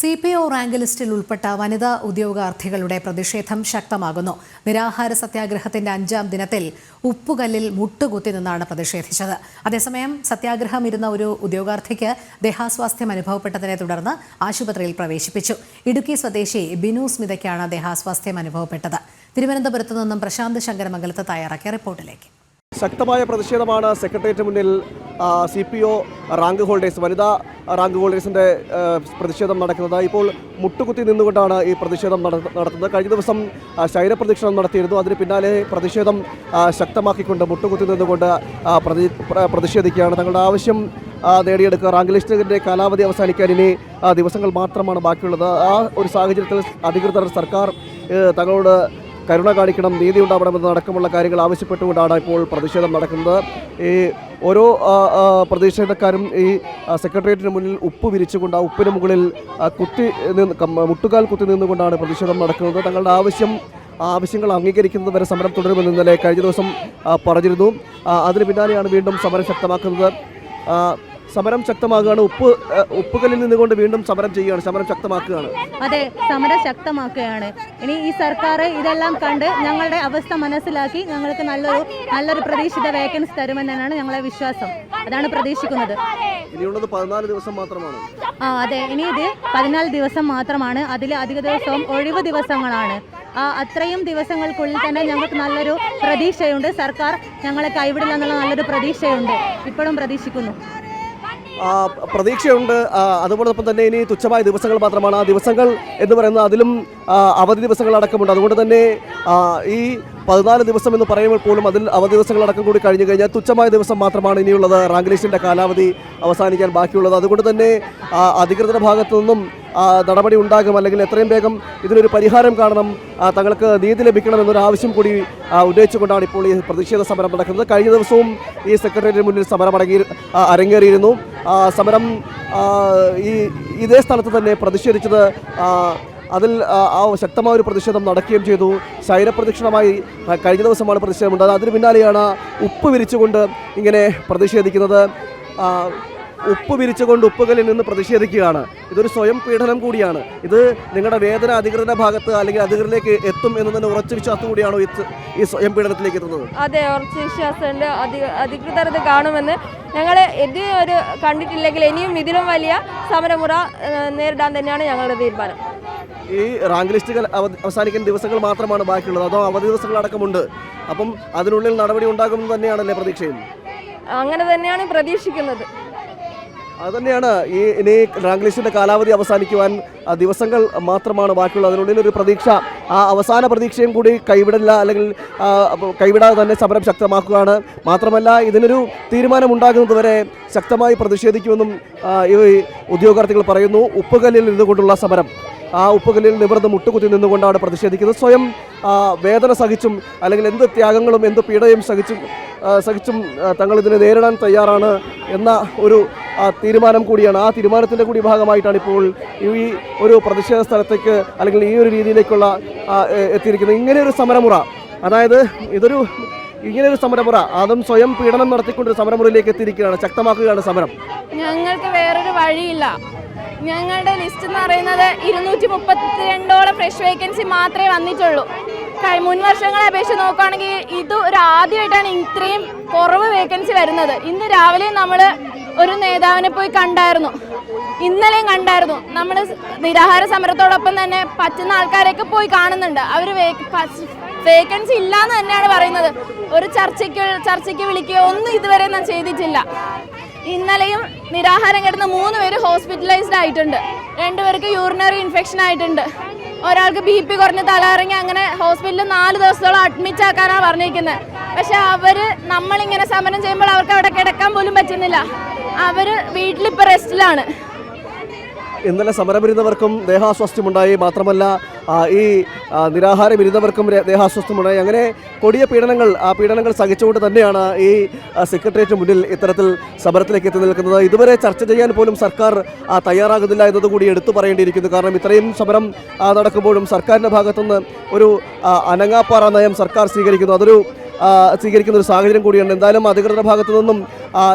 CPO rank ലിസ്റ്റിൽ ഉൾപ്പെട്ട വനിതാ ഉദ്യോഗാർത്ഥികളുടെ പ്രതിഷേധം ശക്തമാകുന്നു. നിരാഹാര സത്യാഗ്രഹത്തിന്റെ 5ാം ദിനത്തിൽ ഉപ്പുകല്ലിൽ മുട്ടുകുത്തി നിന്നാണ് പ്രതിഷേധിച്ചത്. അതേസമയം സത്യാഗ്രഹം ഇരുന്ന ഒരു ഉദ്യോഗാർത്ഥിക്ക് ദേഹാസ്വാസ്ഥ്യം അനുഭവപ്പെട്ടതിനെ തുടർന്ന് ആശുപത്രിയിൽ പ്രവേശിപ്പിച്ചു. ഇടുക്കി സ്വദേശി ബിനു സ്മിതയ്ക്കാണ് ദേഹാസ്വാസ്ഥ്യം അനുഭവപ്പെട്ടത്. തിരുവനന്തപുരത്ത് നിന്നും പ്രശാന്ത് ശങ്കരമംഗലത്ത് തയ്യാറാക്കിയ റിപ്പോർട്ടിലേക്ക്. ശക്തമായ പ്രതിഷേധമാണ് സെക്രട്ടേറിയറ്റ് മുന്നിൽ CPO റാങ്ക് ഹോൾഡേഴ്സ് വനിതാ റാങ്ക് ഹോൾഡേഴ്സിൻ്റെ പ്രതിഷേധം നടക്കുന്നത്. ഇപ്പോൾ മുട്ടുകുത്തി നിന്നുകൊണ്ടാണ് ഈ പ്രതിഷേധം നടത്തുന്നത്. കഴിഞ്ഞ ദിവസം ശൈലപ്രദക്ഷിണം നടത്തിയിരുന്നു. അതിന് പിന്നാലെ പ്രതിഷേധം ശക്തമാക്കിക്കൊണ്ട് മുട്ടുകുത്തി നിന്നുകൊണ്ട് പ്രതിഷേധിക്കുകയാണ്. തങ്ങളുടെ ആവശ്യം നേടിയെടുക്കുക. റാങ്ക് ലിസ്റ്റിൻ്റെ കാലാവധി അവസാനിക്കാൻ ഇനി ദിവസങ്ങൾ മാത്രമാണ് ബാക്കിയുള്ളത്. ആ ഒരു സാഹചര്യത്തിൽ അധികൃതർ സർക്കാർ തങ്ങളോട് കരുണ കാണിക്കണം, നീതി ഉണ്ടാവണമെന്ന് അടക്കമുള്ള കാര്യങ്ങൾ ആവശ്യപ്പെട്ടുകൊണ്ടാണ് ഇപ്പോൾ പ്രതിഷേധം നടക്കുന്നത്. ഈ ഓരോ പ്രതിഷേധക്കാരും ഈ സെക്രട്ടേറിയറ്റിന് മുന്നിൽ ഉപ്പ് വിരിച്ചുകൊണ്ട് ആ ഉപ്പിന് മുകളിൽ മുട്ടുകാൽ കുത്തി നിന്നുകൊണ്ടാണ് പ്രതിഷേധം നടക്കുന്നത്. തങ്ങളുടെ ആവശ്യങ്ങൾ അംഗീകരിക്കുന്നത് വരെ സമരം തുടരുമെന്ന് ഇന്നലെ കഴിഞ്ഞ ദിവസം പറഞ്ഞിരുന്നു. അതിന് പിന്നാലെയാണ് വീണ്ടും സമരം ശക്തമാക്കുന്നത്. സമരം ശക്തമാക്കുകയാണ്. ഉപ്പുകല്ലിൽ നിന്നുകൊണ്ട് വീണ്ടും സമരം ചെയ്യുകയാണ്, സമരം ശക്തമാക്കുകയാണ്. അതെ, സമരം ശക്തമാക്കുകയാണ്. ഇനി ഈ സർക്കാർ ഇതെല്ലാം കണ്ട് ഞങ്ങളുടെ അവസ്ഥ മനസ്സിലാക്കി ഞങ്ങൾക്ക് നല്ലൊരു പ്രതീക്ഷിത വേക്കൻസി തരുമെന്നാണ് ഞങ്ങളെ വിശ്വാസം. അതാണ് പ്രതീക്ഷിക്കുന്നത്. ഇനിയുള്ളത് 14 ദിവസം മാത്രമാണ്. അതെ, ഇനി ഇത് 14 ദിവസം മാത്രമാണ്. അതിൽ അധിക ദിവസവും ഒഴിവ് ദിവസങ്ങളാണ്. അത്രയും ദിവസങ്ങൾക്കുള്ളിൽ തന്നെ ഞങ്ങൾക്ക് നല്ലൊരു പ്രതീക്ഷയുണ്ട്. സർക്കാർ ഞങ്ങളെ കൈവിടില്ല എന്നുള്ള നല്ലൊരു പ്രതീക്ഷയുണ്ട്. ഇപ്പോഴും പ്രതീക്ഷിക്കുന്നു. പ്രതീക്ഷയുണ്ട്. അതുപോലൊപ്പം തന്നെ ഇനി തുച്ഛമായ ദിവസങ്ങൾ മാത്രമാണ്. ആ ദിവസങ്ങൾ എന്ന് പറയുന്നത് അതിലും അവധി ദിവസങ്ങൾ അടക്കമുണ്ട്. അതുകൊണ്ട് തന്നെ ഈ 14 ദിവസം എന്ന് പറയുമ്പോൾ പോലും അതിൽ അവധി ദിവസങ്ങളടക്കം കൂടി കഴിഞ്ഞു കഴിഞ്ഞാൽ തുച്ഛമായ ദിവസം മാത്രമാണ് ഇനിയുള്ളത്. റാങ്ക് ലിസ്റ്റിൻ്റെ കാലാവധി അവസാനിക്കാൻ ബാക്കിയുള്ളത്. അതുകൊണ്ട് തന്നെ അധികൃതരുടെ ഭാഗത്തു നിന്നും നടപടി ഉണ്ടാകും, അല്ലെങ്കിൽ എത്രയും വേഗം ഇതിനൊരു പരിഹാരം കാണണം, തങ്ങൾക്ക് നീതി ലഭിക്കണമെന്നൊരു ആവശ്യം കൂടി ഉന്നയിച്ചുകൊണ്ടാണ് ഇപ്പോൾ ഈ പ്രതിഷേധ സമരം നടക്കുന്നത്. കഴിഞ്ഞ ദിവസവും ഈ സെക്രട്ടേറിയറ്റിന് മുന്നിൽ സമരം അരങ്ങേറിയിരുന്നു. സമരം ഇതേ സ്ഥലത്ത് തന്നെ പ്രതിഷേധിച്ചത് അതിൽ ശക്തമായ ഒരു പ്രതിഷേധം നടക്കുകയും ചെയ്തു. ശൈലപ്രദക്ഷിണമായി കഴിഞ്ഞ ദിവസമാണ് പ്രതിഷേധമുണ്ടായത്. അതിന് പിന്നാലെയാണ് ഉപ്പ് വിരിച്ചുകൊണ്ട് ഇങ്ങനെ പ്രതിഷേധിക്കുന്നത്. ഉപ്പ് വിരിച്ചുകൊണ്ട് ഉപ്പുകല്ലിൽ നിന്ന് പ്രതിഷേധിക്കുകയാണ്. ഇതൊരു സ്വയം പീഡനം കൂടിയാണ്. ഇത് നിങ്ങളുടെ വേതന അധികൃതരുടെ ഭാഗത്ത് അല്ലെങ്കിൽ അധികൃതരിലേക്ക് എത്തും എന്ന് തന്നെ ഉറച്ച വിശ്വാസം കൂടിയാണോ ഈ സ്വയം പീഡനത്തിലേക്ക് എത്തുന്നത്? അതെ, ഉറച്ച വിശ്വാസമുണ്ട്. അധികൃതർ ഇത് കാണുമെന്ന്. ഞങ്ങൾ ഒരു കണ്ടിട്ടില്ലെങ്കിൽ ഇനിയും ഇതിലും വലിയ സമരമുറ നേരിടാൻ തന്നെയാണ് ഞങ്ങളുടെ തീരുമാനം. ഈ റാങ്ക് ലിസ്റ്റുകൾ അവസാനിക്കുന്ന ദിവസങ്ങൾ മാത്രമാണ് ബാക്കിയുള്ളത്, അതോ അവധി ദിവസങ്ങളടക്കമുണ്ട്? അപ്പം അതിനുള്ളിൽ നടപടി ഉണ്ടാകുമെന്ന് തന്നെയാണല്ലേ പ്രതീക്ഷയും? അങ്ങനെ തന്നെയാണ് പ്രതീക്ഷിക്കുന്നത്. അതുതന്നെയാണ് ഇനി റാങ്ക് ലിസ്റ്റിൻ്റെ കാലാവധി അവസാനിക്കുവാൻ ദിവസങ്ങൾ മാത്രമാണ് ബാക്കിയുള്ളത്. അതിനുള്ളിൽ ഒരു പ്രതീക്ഷ, ആ അവസാന പ്രതീക്ഷയും കൂടി കൈവിടില്ല, അല്ലെങ്കിൽ കൈവിടാതെ തന്നെ സമരം ശക്തമാക്കുകയാണ്. മാത്രമല്ല, ഇതിനൊരു തീരുമാനമുണ്ടാകുന്നതുവരെ ശക്തമായി പ്രതിഷേധിക്കുമെന്നും ഈ ഉദ്യോഗാർത്ഥികൾ പറയുന്നു. ഉപ്പുകല്ലിൽ ഇരുന്നുകൊണ്ടുള്ള സമരം, ആ ഉപ്പുകല്ലിൽ നിവർന്ന് മുട്ടുകുത്തി നിന്നുകൊണ്ടാണ് പ്രതിഷേധിക്കുന്നത്. സ്വയം വേദന സഹിച്ചും അല്ലെങ്കിൽ എന്ത് ത്യാഗങ്ങളും എന്ത് പീഡയും സഹിച്ചും തങ്ങൾ ഇതിനെ നേരിടാൻ തയ്യാറാണ് എന്ന ഒരു തീരുമാനം കൂടിയാണ്. ആ തീരുമാനത്തിൻ്റെ കൂടി ഭാഗമായിട്ടാണ് ഇപ്പോൾ ഈ ഒരു പ്രതിഷേധ സ്ഥലത്തേക്ക് അല്ലെങ്കിൽ ഈ ഒരു രീതിയിലേക്കുള്ള എത്തിയിരിക്കുന്നത്. ഇങ്ങനെയൊരു സമരമുറ, അതായത് ഇങ്ങനെയൊരു സമരമുറ, അതും സ്വയം പീഡനം നടത്തിക്കൊണ്ടൊരു സമരമുറയിലേക്ക് എത്തിയിരിക്കുകയാണ്, ശക്തമാക്കുകയാണ് സമരം. ഞങ്ങൾക്ക് വേറൊരു വഴിയില്ല. ഞങ്ങളുടെ ലിസ്റ്റ് എന്ന് പറയുന്നത് 232ഓളം ഫ്രഷ് വേക്കൻസി മാത്രമേ വന്നിട്ടുള്ളൂ. മുൻ വർഷങ്ങളെ അപേക്ഷിച്ച് നോക്കുകയാണെങ്കിൽ ഇത് ആദ്യമായിട്ടാണ് ഇത്രയും കുറവ് വേക്കൻസി വരുന്നത്. ഇന്ന് രാവിലെ നമ്മൾ ഒരു നേതാവിനെ പോയി കണ്ടായിരുന്നു, ഇന്നലെയും കണ്ടായിരുന്നു. നമ്മൾ നിരാഹാര സമരത്തോടൊപ്പം തന്നെ പറ്റുന്ന ആൾക്കാരെയൊക്കെ പോയി കാണുന്നുണ്ട്. അവർ വേക്കൻസി ഇല്ലയെന്ന് തന്നെയാണ് പറയുന്നത്. ഒരു ചർച്ചയ്ക്ക് വിളിക്കുകയോ ഒന്നും ഇതുവരെ ഞാൻ ചെയ്തിട്ടില്ല. ഇന്നലെയും നിരാഹാരം കിടന്ന 3 പേര് ഹോസ്പിറ്റലൈസ്ഡ് ആയിട്ടുണ്ട്. 2 പേർക്ക് യൂറിനറി ഇൻഫെക്ഷൻ ആയിട്ടുണ്ട്. ഒരാൾക്ക് BP കുറഞ്ഞ് തലകറങ്ങി അങ്ങനെ ഹോസ്പിറ്റലിൽ 4 ദിവസത്തോളം അഡ്മിറ്റ് ആക്കാനാണ് പറഞ്ഞിരിക്കുന്നത്. പക്ഷെ നമ്മളിങ്ങനെ സമരം ചെയ്യുമ്പോൾ അവർക്ക് അവിടെ കിടക്കാൻ പോലും പറ്റുന്നില്ല. അവർ വീട്ടിലിപ്പോൾ റെസ്റ്റിലാണ്. ഇന്നലെ സമരമിരുന്നവർക്കും ദേഹാസ്വാസ്ഥ്യമുണ്ടായി. മാത്രമല്ല, ഈ നിരാഹാരം ഇരുന്നവർക്കും ദേഹാസ്വാസ്ഥ്യമുണ്ടായി. അങ്ങനെ കൊടിയ പീഡനങ്ങൾ സഹിച്ചുകൊണ്ട് തന്നെയാണ് ഈ സെക്രട്ടേറിയറ്റ് മുന്നിൽ ഇത്തരത്തിൽ സമരത്തിലേക്ക് എത്തി നിൽക്കുന്നത്. ഇതുവരെ ചർച്ച ചെയ്യാൻ പോലും സർക്കാർ തയ്യാറാകുന്നില്ല എന്നതുകൂടി എടുത്തു പറയേണ്ടിയിരിക്കുന്നു. കാരണം ഇത്രയും സമരം നടക്കുമ്പോഴും സർക്കാരിൻ്റെ ഭാഗത്തുനിന്ന് ഒരു അനങ്ങാപ്പാറ നയം സർക്കാർ സ്വീകരിക്കുന്നു. അതൊരു സ്വീകരിക്കുന്ന ഒരു സാഹചര്യം കൂടിയാണ്. എന്തായാലും അധികൃതരുടെ ഭാഗത്തു നിന്നും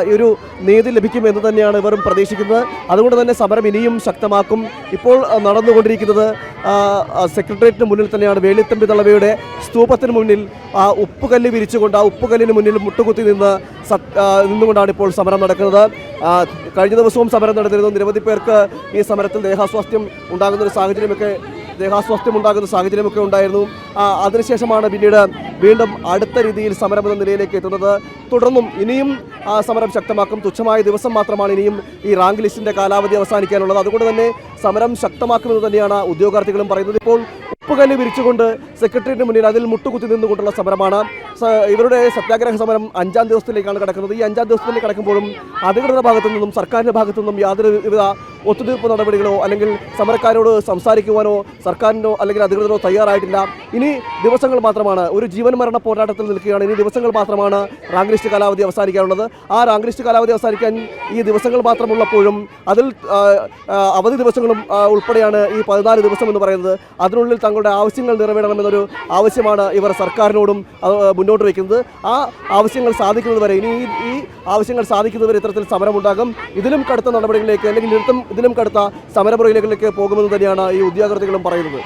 ഈ ഒരു നീതി ലഭിക്കുമെന്ന് തന്നെയാണ് ഇവരും പ്രതീക്ഷിക്കുന്നത്. അതുകൊണ്ട് തന്നെ സമരം ഇനിയും ശക്തമാക്കും. ഇപ്പോൾ നടന്നുകൊണ്ടിരിക്കുന്നത് സെക്രട്ടേറിയറ്റിന് മുന്നിൽ തന്നെയാണ്. വേളിത്തമ്പി ദളവയുടെ സ്തൂപത്തിന് മുന്നിൽ ഉപ്പുകല്ല് വിരിച്ചുകൊണ്ട് ആ ഉപ്പുകല്ലിന് മുന്നിൽ മുട്ടുകുത്തി നിന്നുകൊണ്ടാണ് ഇപ്പോൾ സമരം നടക്കുന്നത്. കഴിഞ്ഞ ദിവസവും സമരം നടന്നിരുന്നു. നിരവധി പേർക്ക് ഈ സമരത്തിൽ ദേഹാസ്വാസ്ഥ്യം ഉണ്ടാകുന്ന സാഹചര്യമൊക്കെ ഉണ്ടായിരുന്നു. അതിനുശേഷമാണ് പിന്നീട് വീണ്ടും അടുത്ത രീതിയിൽ സമരം എന്ന നിലയിലേക്ക് എത്തുന്നത്. തുടർന്നും ഇനിയും സമരം ശക്തമാക്കും. തുച്ഛമായ ദിവസം മാത്രമാണ് ഇനിയും ഈ റാങ്ക് ലിസ്റ്റിന്റെ കാലാവധി അവസാനിക്കാനുള്ളത്. അതുകൊണ്ട് തന്നെ സമരം ശക്തമാക്കുമെന്ന് തന്നെയാണ് ഉദ്യോഗാർത്ഥികളും പറയുന്നത്. ഇപ്പോൾ ഉപ്പുകല്ല് വിരിച്ചുകൊണ്ട് സെക്രട്ടേറിയറ്റിന് മുന്നിൽ അതിൽ മുട്ടുകുത്തി നിന്നുകൊണ്ടുള്ള സമരമാണ്. ഇവരുടെ സത്യാഗ്രഹ സമരം 5ാം ദിവസത്തിലേക്കാണ് കിടക്കുന്നത്. ഈ 5ാം ദിവസത്തിലേക്ക് കിടക്കുമ്പോഴും അധികൃതരുടെ ഭാഗത്തു നിന്നും സർക്കാരിൻ്റെ ഭാഗത്തു നിന്നും യാതൊരു വിധ ഒത്തുതീർപ്പ് നടപടികളോ അല്ലെങ്കിൽ സമരക്കാരോട് സംസാരിക്കുവാനോ സർക്കാരിനോ അല്ലെങ്കിൽ അധികൃതരോ തയ്യാറായിട്ടില്ല. ഇനി ദിവസങ്ങൾ മാത്രമാണ്. ഒരു ജീവൻ മരണ പോരാട്ടത്തിൽ നിൽക്കുകയാണ്. ഇനി ദിവസങ്ങൾ മാത്രമാണ് റാങ്ക് ലിസ്റ്റ് കാലാവധി അവസാനിക്കാനുള്ളത്. ആ റാങ്ക് ലിസ്റ്റ് കാലാവധി അവസാനിക്കാൻ ഈ ദിവസങ്ങൾ മാത്രമുള്ളപ്പോഴും അതിൽ അവധി ദിവസങ്ങളും ഉൾപ്പെടെയാണ് ഈ 14 ദിവസം എന്ന് പറയുന്നത്. അതിനുള്ളിൽ തങ്ങളുടെ ആവശ്യങ്ങൾ നിറവേറണമെന്നൊരു ആവശ്യമാണ് ഇവർ സർക്കാരിനോടും മുന്നോട്ട് വയ്ക്കുന്നത്. ആ ആവശ്യങ്ങൾ സാധിക്കുന്നതുവരെ ഈ ആവശ്യങ്ങൾ സാധിക്കുന്നതുവരെ ഇത്തരത്തിൽ സമരമുണ്ടാകും. ഇതിലും കടുത്ത നടപടികളിലേക്ക് അല്ലെങ്കിൽ ഇതിലും കടുത്ത സമരമുറയിലേക്ക് പോകുമെന്ന് തന്നെയാണ് ഈ ഉദ്യോഗാർത്ഥികളും പറയുന്നത്.